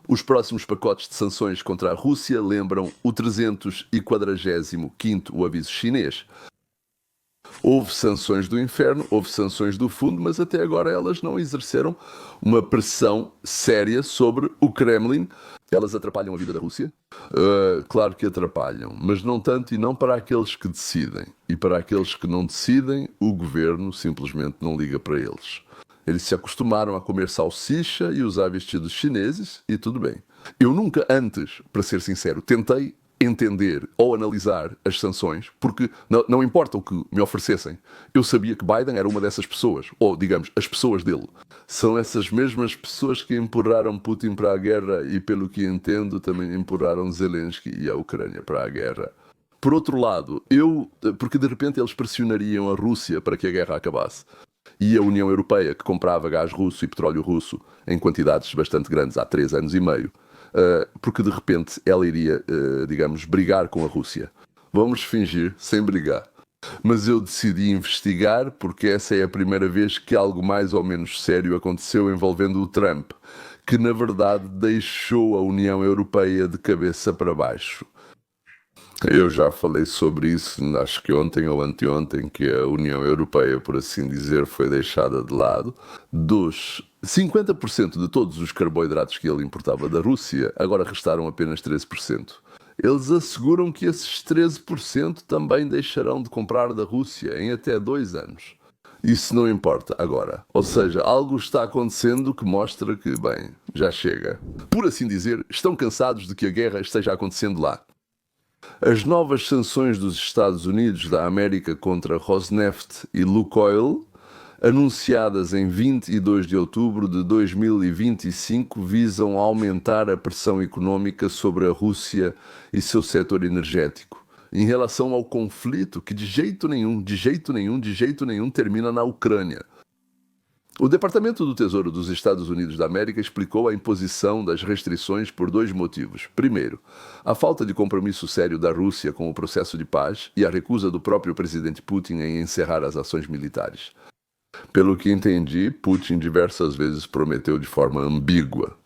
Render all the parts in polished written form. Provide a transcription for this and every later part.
Os próximos pacotes de sanções contra a Rússia lembram o 345º aviso chinês. Houve sanções do inferno, houve sanções do fundo, mas até agora elas não exerceram uma pressão séria sobre o Kremlin. Elas atrapalham a vida da Rússia? Claro que atrapalham, mas não tanto e não para aqueles que decidem. E para aqueles que não decidem, o governo simplesmente não liga para eles. Eles se acostumaram a comer salsicha e usar vestidos chineses e tudo bem. Eu nunca antes, para ser sincero, tentei entender ou analisar as sanções, porque não importa o que me oferecessem. Eu sabia que Biden era uma dessas pessoas, ou digamos, as pessoas dele. São essas mesmas pessoas que empurraram Putin para a guerra e, pelo que entendo, também empurraram Zelensky e a Ucrânia para a guerra. Por outro lado, porque de repente eles pressionariam a Rússia para que a guerra acabasse. E a União Europeia, que comprava gás russo e petróleo russo em quantidades bastante grandes há 3 anos e meio, porque de repente ela iria, digamos, brigar com a Rússia. Vamos fingir, sem brigar. Mas eu decidi investigar porque essa é a primeira vez que algo mais ou menos sério aconteceu envolvendo o Trump, que na verdade deixou a União Europeia de cabeça para baixo. Eu já falei sobre isso, acho que ontem ou anteontem, que a União Europeia, por assim dizer, foi deixada de lado. Dos 50% de todos os carboidratos que ele importava da Rússia, agora restaram apenas 13%. Eles asseguram que esses 13% também deixarão de comprar da Rússia em até 2 anos. Isso não importa agora. Ou seja, algo está acontecendo que mostra que, bem, já chega. Por assim dizer, estão cansados de que a guerra esteja acontecendo lá. As novas sanções dos Estados Unidos da América contra Rosneft e Lukoil, anunciadas em 22 de outubro de 2025, visam aumentar a pressão económica sobre a Rússia e seu setor energético, em relação ao conflito que de jeito nenhum termina na Ucrânia. O Departamento do Tesouro dos Estados Unidos da América explicou a imposição das restrições por 2 motivos. Primeiro, a falta de compromisso sério da Rússia com o processo de paz e a recusa do próprio presidente Putin em encerrar as ações militares. Pelo que entendi, Putin diversas vezes prometeu de forma ambígua,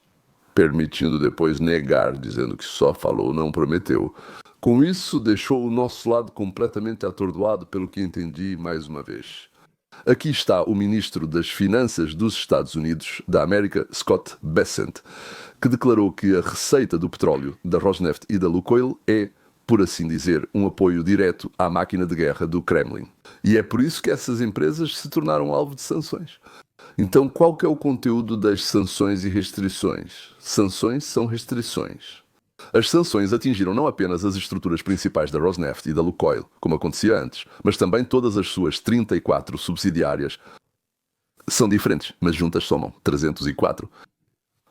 permitindo depois negar, dizendo que só falou, não prometeu. Com isso, deixou o nosso lado completamente atordoado, pelo que entendi mais uma vez. Aqui está o ministro das Finanças dos Estados Unidos da América, Scott Bessent, que declarou que a receita do petróleo da Rosneft e da Lukoil é, por assim dizer, um apoio direto à máquina de guerra do Kremlin. E é por isso que essas empresas se tornaram alvo de sanções. Então, qual que é o conteúdo das sanções e restrições? Sanções são restrições. As sanções atingiram não apenas as estruturas principais da Rosneft e da Lukoil, como acontecia antes, mas também todas as suas 34 subsidiárias. São diferentes, mas juntas somam 304.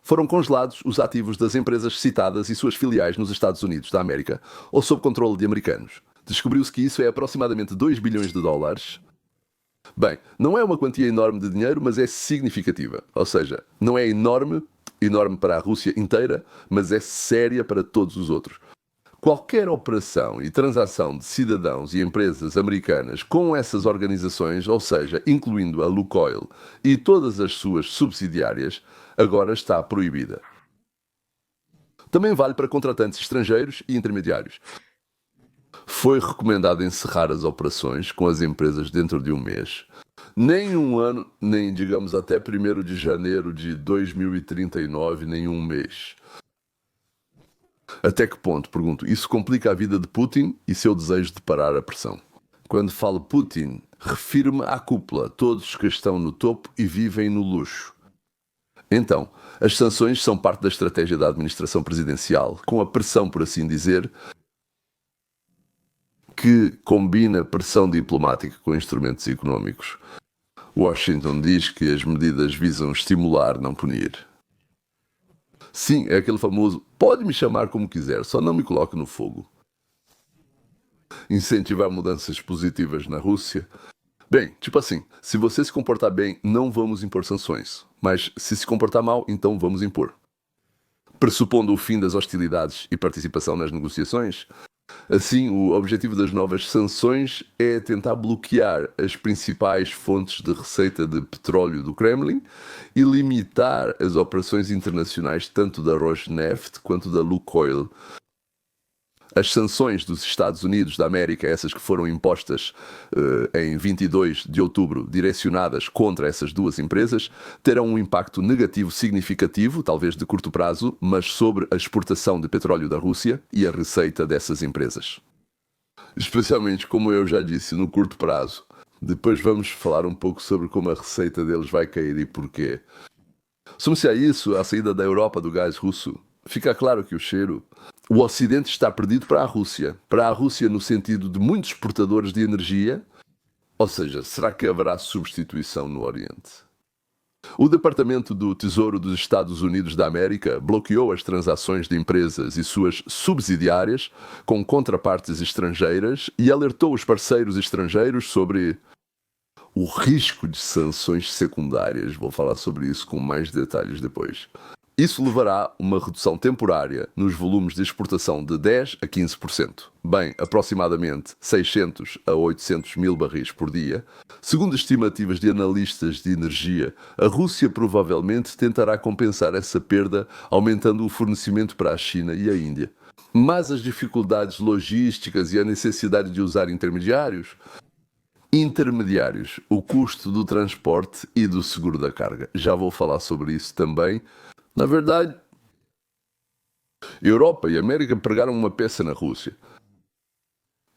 Foram congelados os ativos das empresas citadas e suas filiais nos Estados Unidos da América, ou sob controle de americanos. Descobriu-se que isso é aproximadamente 2 bilhões de dólares. Bem, não é uma quantia enorme de dinheiro, mas é significativa. Ou seja, não é enorme para a Rússia inteira, mas é séria para todos os outros. Qualquer operação e transação de cidadãos e empresas americanas com essas organizações, ou seja, incluindo a Lukoil e todas as suas subsidiárias, agora está proibida. Também vale para contratantes estrangeiros e intermediários. Foi recomendado encerrar as operações com as empresas dentro de 1 mês. Nem 1 ano, nem digamos até 1º de janeiro de 2039, nem 1 mês. Até que ponto, pergunto, isso complica a vida de Putin e seu desejo de parar a pressão? Quando falo Putin, refiro-me à cúpula, todos que estão no topo e vivem no luxo. Então, as sanções são parte da estratégia da administração presidencial, com a pressão, por assim dizer, que combina pressão diplomática com instrumentos económicos. Washington diz que as medidas visam estimular, não punir. Sim, é aquele famoso, pode me chamar como quiser, só não me coloque no fogo. Incentivar mudanças positivas na Rússia. Bem, tipo assim, se você se comportar bem, não vamos impor sanções. Mas se comportar mal, então vamos impor. Pressupondo o fim das hostilidades e participação nas negociações, Assim, o objetivo das novas sanções é tentar bloquear as principais fontes de receita de petróleo do Kremlin e limitar as operações internacionais tanto da Rosneft quanto da Lukoil. As sanções dos Estados Unidos da América, essas que foram impostas em 22 de outubro, direcionadas contra essas duas empresas, terão um impacto negativo significativo, talvez de curto prazo, mas sobre a exportação de petróleo da Rússia e a receita dessas empresas. Especialmente, como eu já disse, no curto prazo. Depois vamos falar um pouco sobre como a receita deles vai cair e porquê. Soma-se a isso a saída da Europa do gás russo. Fica claro que o Ocidente está perdido para a Rússia. Para a Rússia no sentido de muitos exportadores de energia. Ou seja, será que haverá substituição no Oriente? O Departamento do Tesouro dos Estados Unidos da América bloqueou as transações de empresas e suas subsidiárias com contrapartes estrangeiras e alertou os parceiros estrangeiros sobre o risco de sanções secundárias. Vou falar sobre isso com mais detalhes depois. Isso levará a uma redução temporária nos volumes de exportação de 10% a 15%. Bem, aproximadamente 600 a 800 mil barris por dia. Segundo estimativas de analistas de energia, a Rússia provavelmente tentará compensar essa perda aumentando o fornecimento para a China e a Índia. Mas as dificuldades logísticas e a necessidade de usar intermediários, o custo do transporte e do seguro da carga. Já vou falar sobre isso também. Na verdade, Europa e América pregaram uma peça na Rússia.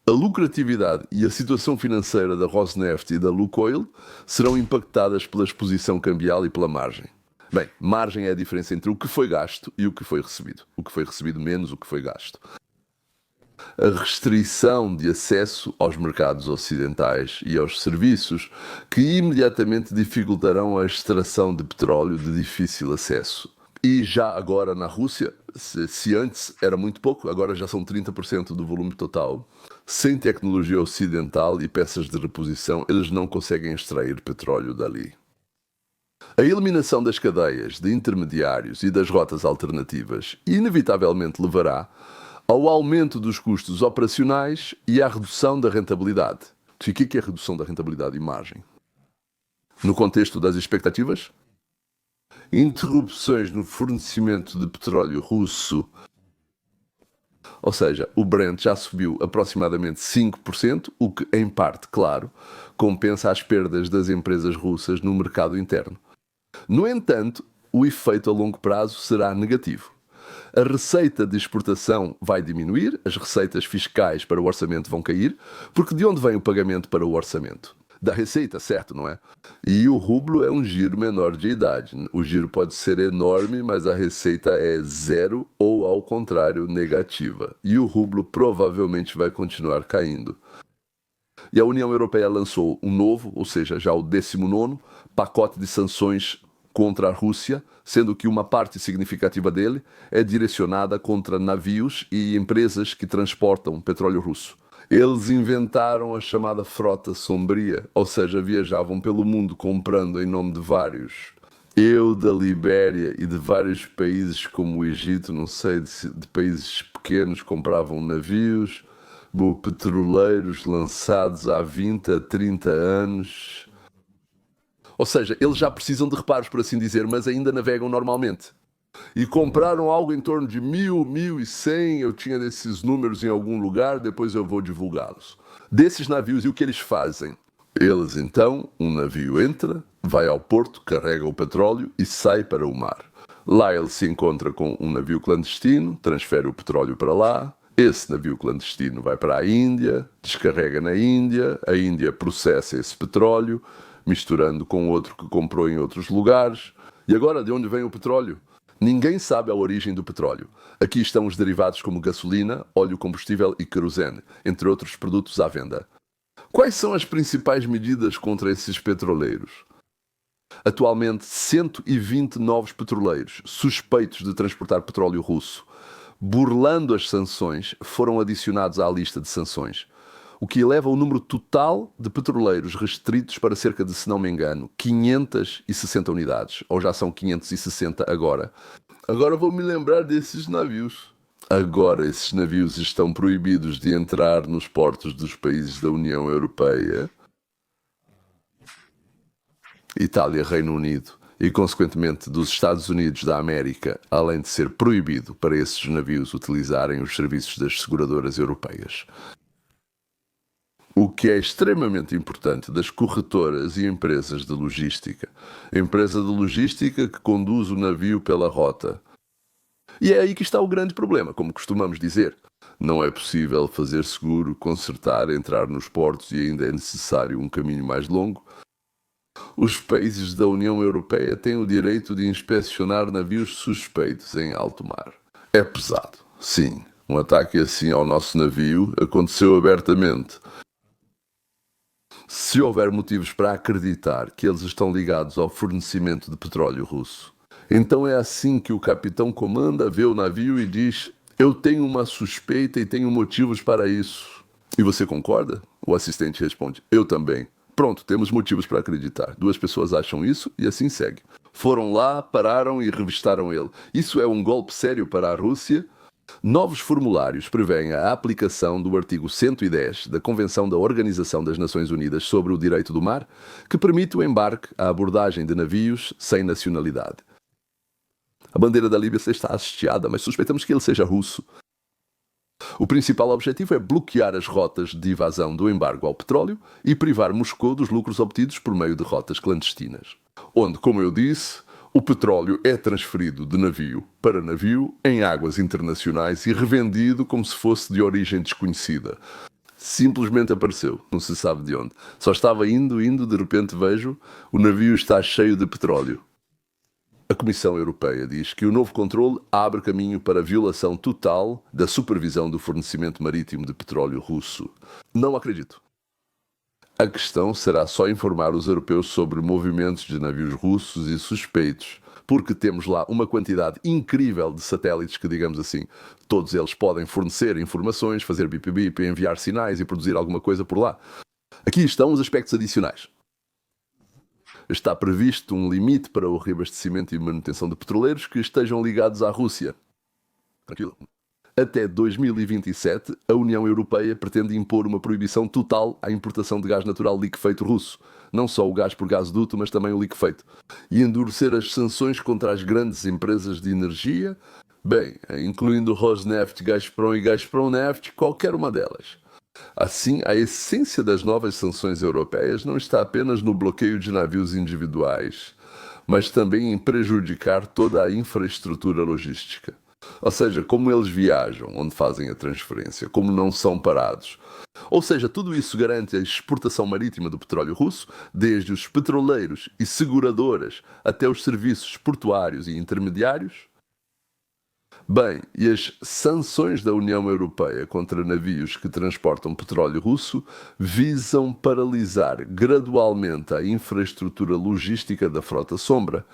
A lucratividade e a situação financeira da Rosneft e da Lukoil serão impactadas pela exposição cambial e pela margem. Bem, margem é a diferença entre o que foi gasto e o que foi recebido. O que foi recebido menos o que foi gasto. A restrição de acesso aos mercados ocidentais e aos serviços que imediatamente dificultarão a extração de petróleo de difícil acesso. E já agora na Rússia, se antes era muito pouco, agora já são 30% do volume total. Sem tecnologia ocidental e peças de reposição, eles não conseguem extrair petróleo dali. A eliminação das cadeias de intermediários e das rotas alternativas inevitavelmente levará ao aumento dos custos operacionais e à redução da rentabilidade. O que é a redução da rentabilidade e margem? No contexto das expectativas? Interrupções no fornecimento de petróleo russo, ou seja, o Brent já subiu aproximadamente 5%, o que, em parte, claro, compensa as perdas das empresas russas no mercado interno. No entanto, o efeito a longo prazo será negativo. A receita de exportação vai diminuir, as receitas fiscais para o orçamento vão cair, porque de onde vem o pagamento para o orçamento? Da receita, certo, não é? E o rublo é um giro menor de idade. O giro pode ser enorme, mas a receita é zero ou, ao contrário, negativa. E o rublo provavelmente vai continuar caindo. E a União Europeia lançou um novo, ou seja, já o 19º, pacote de sanções contra a Rússia, sendo que uma parte significativa dele é direcionada contra navios e empresas que transportam petróleo russo. Eles inventaram a chamada frota sombria, ou seja, viajavam pelo mundo comprando em nome de vários. Eu, da Libéria e de vários países como o Egito, não sei, de países pequenos, compravam navios, petroleiros lançados há 20 a 30 anos. Ou seja, eles já precisam de reparos, por assim dizer, mas ainda navegam normalmente. E compraram algo em torno de 1.000, 1.100, eu tinha desses números em algum lugar, depois eu vou divulgá-los. Desses navios, e o que eles fazem? Eles então, um navio entra, vai ao porto, carrega o petróleo e sai para o mar. Lá ele se encontra com um navio clandestino, transfere o petróleo para lá, esse navio clandestino vai para a Índia, descarrega na Índia, a Índia processa esse petróleo, misturando com outro que comprou em outros lugares. E agora, de onde vem o petróleo? Ninguém sabe a origem do petróleo. Aqui estão os derivados como gasolina, óleo combustível e querosene, entre outros produtos à venda. Quais são as principais medidas contra esses petroleiros? Atualmente, 120 novos petroleiros suspeitos de transportar petróleo russo, burlando as sanções, foram adicionados à lista de sanções, o que eleva o número total de petroleiros restritos para cerca de, se não me engano, 560 unidades, ou já são 560 agora. Agora vou me lembrar desses navios. Agora esses navios estão proibidos de entrar nos portos dos países da União Europeia, Itália, Reino Unido e, consequentemente, dos Estados Unidos da América, além de ser proibido para esses navios utilizarem os serviços das seguradoras europeias. O que é extremamente importante das corretoras e empresas de logística. A empresa de logística que conduz o navio pela rota. E é aí que está o grande problema, como costumamos dizer. Não é possível fazer seguro, consertar, entrar nos portos e ainda é necessário um caminho mais longo. Os países da União Europeia têm o direito de inspecionar navios suspeitos em alto mar. É pesado, sim. Um ataque assim ao nosso navio aconteceu abertamente. Se houver motivos para acreditar que eles estão ligados ao fornecimento de petróleo russo, então é assim que o capitão comanda, vê o navio e diz: eu tenho uma suspeita e tenho motivos para isso. E você concorda? O assistente responde: eu também. Pronto, temos motivos para acreditar. Duas pessoas acham isso e assim segue. Foram lá, pararam e revistaram ele. Isso é um golpe sério para a Rússia. Novos formulários prevêem a aplicação do artigo 110 da Convenção da Organização das Nações Unidas sobre o Direito do Mar, que permite o embarque, a abordagem de navios sem nacionalidade. A bandeira da Líbia está hasteada, mas suspeitamos que ele seja russo. O principal objetivo é bloquear as rotas de evasão do embargo ao petróleo e privar Moscou dos lucros obtidos por meio de rotas clandestinas, onde, como eu disse, o petróleo é transferido de navio para navio em águas internacionais e revendido como se fosse de origem desconhecida. Simplesmente apareceu, não se sabe de onde. Só estava indo, de repente vejo, o navio está cheio de petróleo. A Comissão Europeia diz que o novo controle abre caminho para a violação total da supervisão do fornecimento marítimo de petróleo russo. Não acredito. A questão será só informar os europeus sobre movimentos de navios russos e suspeitos, porque temos lá uma quantidade incrível de satélites que, digamos assim, todos eles podem fornecer informações, fazer bip-bip, enviar sinais e produzir alguma coisa por lá. Aqui estão os aspectos adicionais. Está previsto um limite para o reabastecimento e manutenção de petroleiros que estejam ligados à Rússia. Tranquilo. Até 2027, a União Europeia pretende impor uma proibição total à importação de gás natural liquefeito russo. Não só o gás por gasoduto, mas também o liquefeito. E endurecer as sanções contra as grandes empresas de energia, bem, incluindo Rosneft, Gazprom e Gazprom-Neft, qualquer uma delas. Assim, a essência das novas sanções europeias não está apenas no bloqueio de navios individuais, mas também em prejudicar toda a infraestrutura logística. Ou seja, como eles viajam, onde fazem a transferência, como não são parados. Ou seja, tudo isso garante a exportação marítima do petróleo russo, desde os petroleiros e seguradoras até os serviços portuários e intermediários. Bem, e as sanções da União Europeia contra navios que transportam petróleo russo visam paralisar gradualmente a infraestrutura logística da Frota Sombra,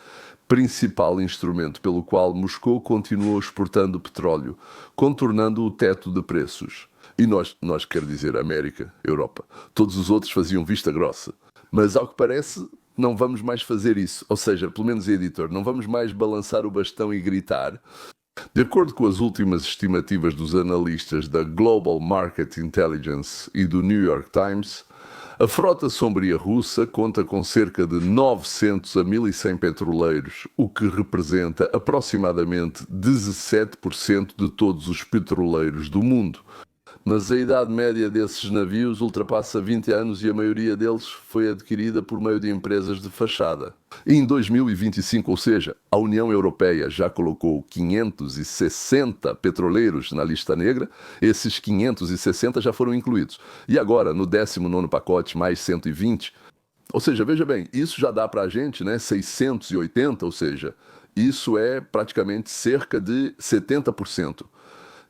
principal instrumento pelo qual Moscou continuou exportando petróleo, contornando o teto de preços. E nós quer dizer América, Europa, todos os outros faziam vista grossa. Mas ao que parece, não vamos mais fazer isso. Ou seja, pelo menos editor, não vamos mais balançar o bastão e gritar. De acordo com as últimas estimativas dos analistas da Global Market Intelligence e do New York Times, a frota sombria russa conta com cerca de 900 a 1.100 petroleiros, o que representa aproximadamente 17% de todos os petroleiros do mundo. Mas a idade média desses navios ultrapassa 20 anos e a maioria deles foi adquirida por meio de empresas de fachada. Em 2025, ou seja, a União Europeia já colocou 560 petroleiros na lista negra, esses 560 já foram incluídos. E agora, no 19º pacote, mais 120. Ou seja, veja bem, isso já dá para a gente, né, 680, ou seja, isso é praticamente cerca de 70%.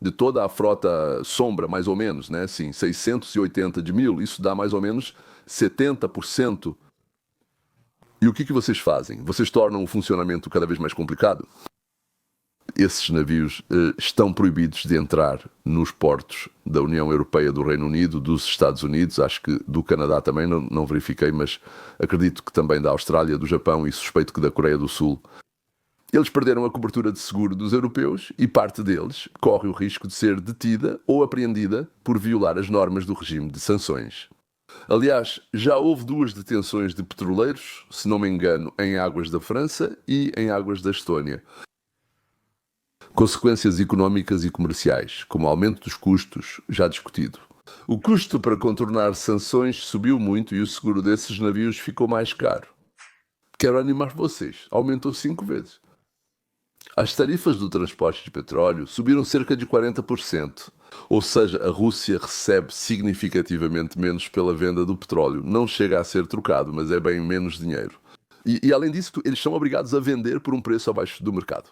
De toda a frota sombra, mais ou menos, né? Sim, 680 de 1.000, isso dá mais ou menos 70%. E o que vocês fazem? Vocês tornam o funcionamento cada vez mais complicado? Esses navios estão proibidos de entrar nos portos da União Europeia, do Reino Unido, dos Estados Unidos, acho que do Canadá também, não verifiquei, mas acredito que também da Austrália, do Japão e suspeito que da Coreia do Sul. Eles perderam a cobertura de seguro dos europeus e parte deles corre o risco de ser detida ou apreendida por violar as normas do regime de sanções. Aliás, já houve 2 detenções de petroleiros, se não me engano, em águas da França e em águas da Estónia. Consequências económicas e comerciais, como o aumento dos custos, já discutido. O custo para contornar sanções subiu muito e o seguro desses navios ficou mais caro. Quero animar vocês, aumentou 5 vezes. As tarifas do transporte de petróleo subiram cerca de 40%. Ou seja, a Rússia recebe significativamente menos pela venda do petróleo. Não chega a ser trocado, mas é bem menos dinheiro. E além disso, eles são obrigados a vender por um preço abaixo do mercado.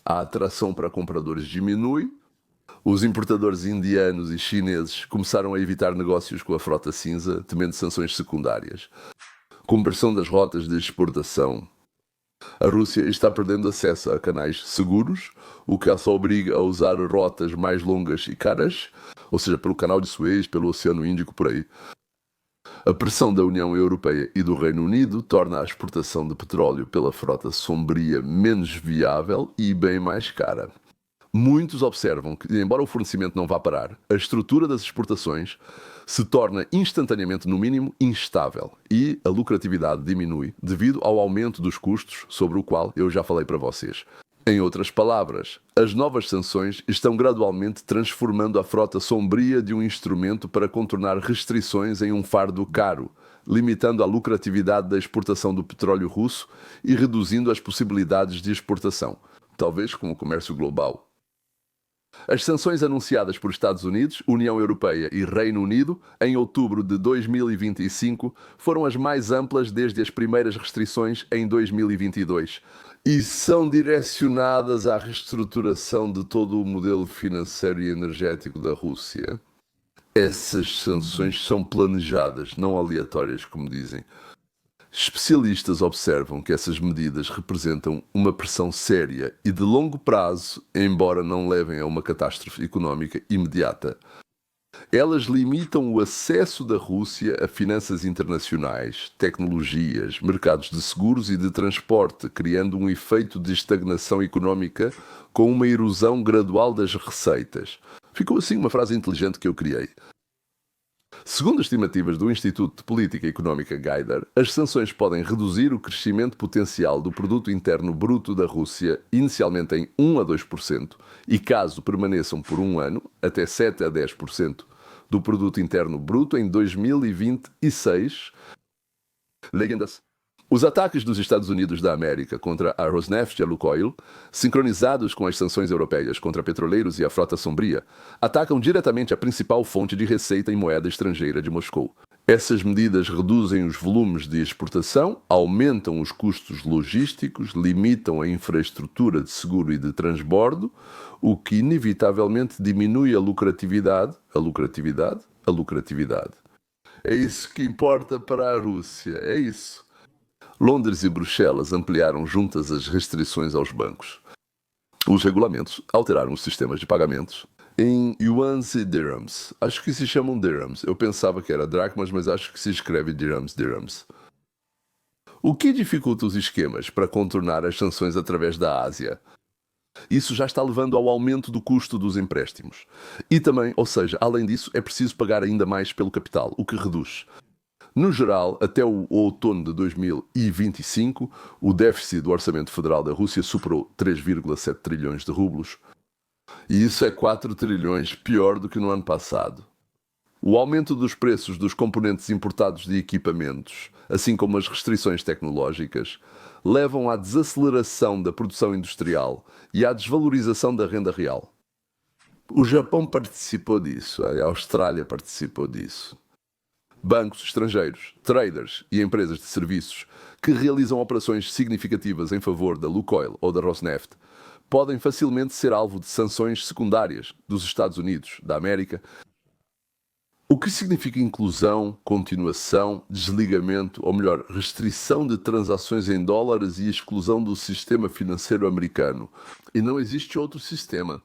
A atração para compradores diminui. Os importadores indianos e chineses começaram a evitar negócios com a frota cinza, temendo sanções secundárias. Conversão das rotas de exportação. A Rússia está perdendo acesso a canais seguros, o que a só obriga a usar rotas mais longas e caras, ou seja, pelo canal de Suez, pelo Oceano Índico, por aí. A pressão da União Europeia e do Reino Unido torna a exportação de petróleo pela frota sombria menos viável e bem mais cara. Muitos observam que, embora o fornecimento não vá parar, a estrutura das exportações se torna instantaneamente, no mínimo, instável e a lucratividade diminui devido ao aumento dos custos, sobre o qual eu já falei para vocês. Em outras palavras, as novas sanções estão gradualmente transformando a frota sombria de um instrumento para contornar restrições em um fardo caro, limitando a lucratividade da exportação do petróleo russo e reduzindo as possibilidades de exportação, talvez com o comércio global. As sanções anunciadas por Estados Unidos, União Europeia e Reino Unido em outubro de 2025 foram as mais amplas desde as primeiras restrições em 2022 e são direcionadas à reestruturação de todo o modelo financeiro e energético da Rússia. Essas sanções são planejadas, não aleatórias, como dizem. Especialistas observam que essas medidas representam uma pressão séria e de longo prazo, embora não levem a uma catástrofe económica imediata. Elas limitam o acesso da Rússia a finanças internacionais, tecnologias, mercados de seguros e de transporte, criando um efeito de estagnação económica com uma erosão gradual das receitas. Ficou assim uma frase inteligente que eu criei. Segundo estimativas do Instituto de Política Económica Gaider, as sanções podem reduzir o crescimento potencial do produto interno bruto da Rússia, inicialmente em 1 a 2%, e caso permaneçam por um ano, até 7 a 10% do produto interno bruto em 2026. Legendas. Os ataques dos Estados Unidos da América contra a Rosneft e a Lukoil, sincronizados com as sanções europeias contra petroleiros e a frota sombria, atacam diretamente a principal fonte de receita em moeda estrangeira de Moscou. Essas medidas reduzem os volumes de exportação, aumentam os custos logísticos, limitam a infraestrutura de seguro e de transbordo, o que inevitavelmente diminui a lucratividade. É isso que importa para a Rússia, é isso. Londres e Bruxelas ampliaram juntas as restrições aos bancos. Os regulamentos alteraram os sistemas de pagamentos em yuans e dirhams. Acho que se chamam dirhams. Eu pensava que era dracmas, mas acho que se escreve dirhams. O que dificulta os esquemas para contornar as sanções através da Ásia? Isso já está levando ao aumento do custo dos empréstimos. E também, ou seja, além disso, é preciso pagar ainda mais pelo capital, o que reduz. No geral, até o outono de 2025, o déficit do orçamento federal da Rússia superou 3,7 trilhões de rublos. E isso é 4 trilhões pior do que no ano passado. O aumento dos preços dos componentes importados de equipamentos, assim como as restrições tecnológicas, levam à desaceleração da produção industrial e à desvalorização da renda real. O Japão participou disso, a Austrália participou disso. Bancos estrangeiros, traders e empresas de serviços que realizam operações significativas em favor da Lukoil ou da Rosneft podem facilmente ser alvo de sanções secundárias dos Estados Unidos da América, o que significa inclusão, continuação, desligamento, ou melhor, restrição de transações em dólares e exclusão do sistema financeiro americano. E não existe outro sistema.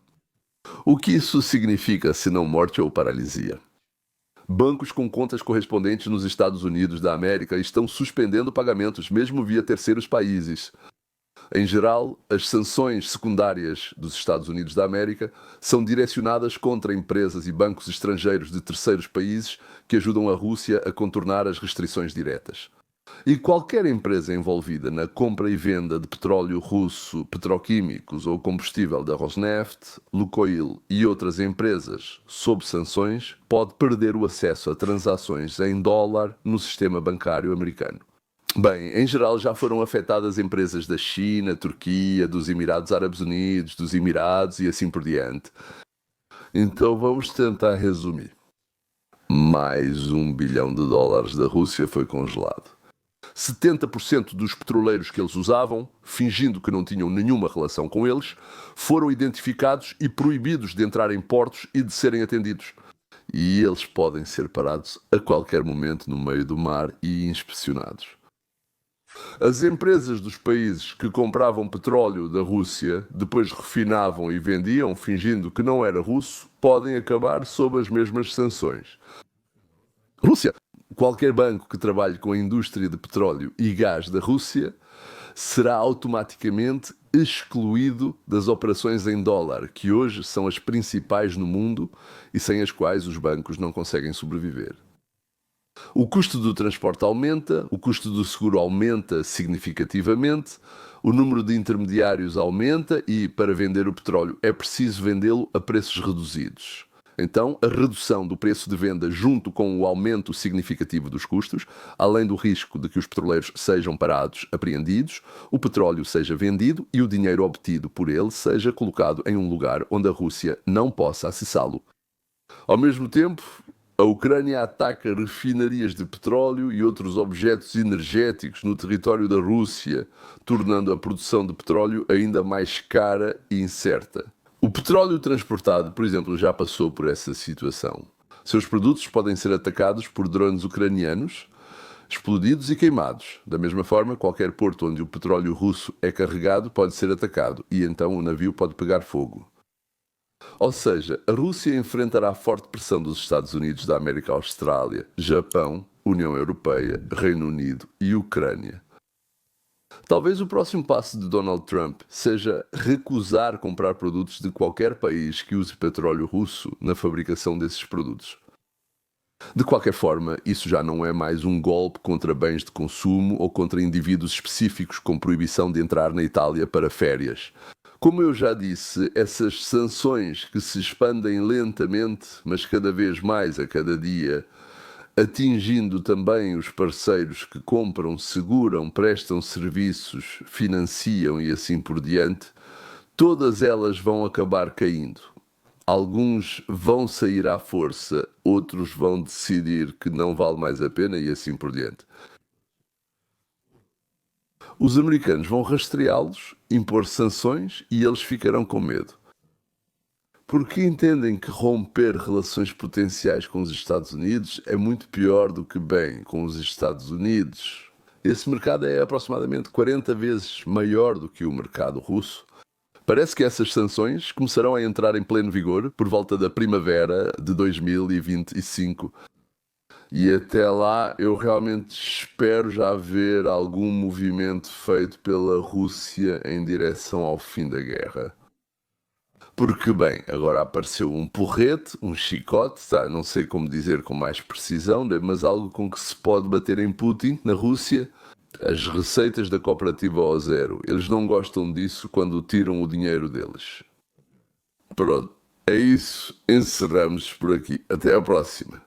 O que isso significa senão morte ou paralisia? Bancos com contas correspondentes nos Estados Unidos da América estão suspendendo pagamentos, mesmo via terceiros países. Em geral, as sanções secundárias dos Estados Unidos da América são direcionadas contra empresas e bancos estrangeiros de terceiros países que ajudam a Rússia a contornar as restrições diretas. E qualquer empresa envolvida na compra e venda de petróleo russo, petroquímicos ou combustível da Rosneft, Lukoil e outras empresas sob sanções pode perder o acesso a transações em dólar no sistema bancário americano. Bem, em geral já foram afetadas empresas da China, Turquia, dos Emirados Árabes Unidos, dos Emirados e assim por diante. Então vamos tentar resumir. Mais $1 bilhão da Rússia foi congelado. 70% dos petroleiros que eles usavam, fingindo que não tinham nenhuma relação com eles, foram identificados e proibidos de entrar em portos e de serem atendidos. E eles podem ser parados a qualquer momento no meio do mar e inspecionados. As empresas dos países que compravam petróleo da Rússia, depois refinavam e vendiam, fingindo que não era russo, podem acabar sob as mesmas sanções. Rússia. Qualquer banco que trabalhe com a indústria de petróleo e gás da Rússia será automaticamente excluído das operações em dólar, que hoje são as principais no mundo e sem as quais os bancos não conseguem sobreviver. O custo do transporte aumenta, o custo do seguro aumenta significativamente, o número de intermediários aumenta e, para vender o petróleo, é preciso vendê-lo a preços reduzidos. Então, a redução do preço de venda junto com o aumento significativo dos custos, além do risco de que os petroleiros sejam parados, apreendidos, o petróleo seja vendido e o dinheiro obtido por ele seja colocado em um lugar onde a Rússia não possa acessá-lo. Ao mesmo tempo, a Ucrânia ataca refinarias de petróleo e outros objetos energéticos no território da Rússia, tornando a produção de petróleo ainda mais cara e incerta. O petróleo transportado, por exemplo, já passou por essa situação. Seus produtos podem ser atacados por drones ucranianos, explodidos e queimados. Da mesma forma, qualquer porto onde o petróleo russo é carregado pode ser atacado e então o navio pode pegar fogo. Ou seja, a Rússia enfrentará forte pressão dos Estados Unidos da América, Austrália, Japão, União Europeia, Reino Unido e Ucrânia. Talvez o próximo passo de Donald Trump seja recusar comprar produtos de qualquer país que use petróleo russo na fabricação desses produtos. De qualquer forma, isso já não é mais um golpe contra bens de consumo ou contra indivíduos específicos com proibição de entrar na Itália para férias. Como eu já disse, essas sanções que se expandem lentamente, mas cada vez mais a cada dia, atingindo também os parceiros que compram, seguram, prestam serviços, financiam e assim por diante, todas elas vão acabar caindo. Alguns vão sair à força, outros vão decidir que não vale mais a pena e assim por diante. Os americanos vão rastreá-los, impor sanções e eles ficarão com medo. Porque entendem que romper relações potenciais com os Estados Unidos é muito pior do que bem com os Estados Unidos. Esse mercado é aproximadamente 40 vezes maior do que o mercado russo. Parece que essas sanções começarão a entrar em pleno vigor por volta da primavera de 2025. E até lá eu realmente espero já ver algum movimento feito pela Rússia em direção ao fim da guerra. Porque, bem, agora apareceu um porrete, um chicote, tá? Não sei como dizer com mais precisão, né? Mas algo com que se pode bater em Putin, na Rússia. As receitas da cooperativa ao zero. Eles não gostam disso quando tiram o dinheiro deles. Pronto, é isso. Encerramos por aqui. Até à próxima.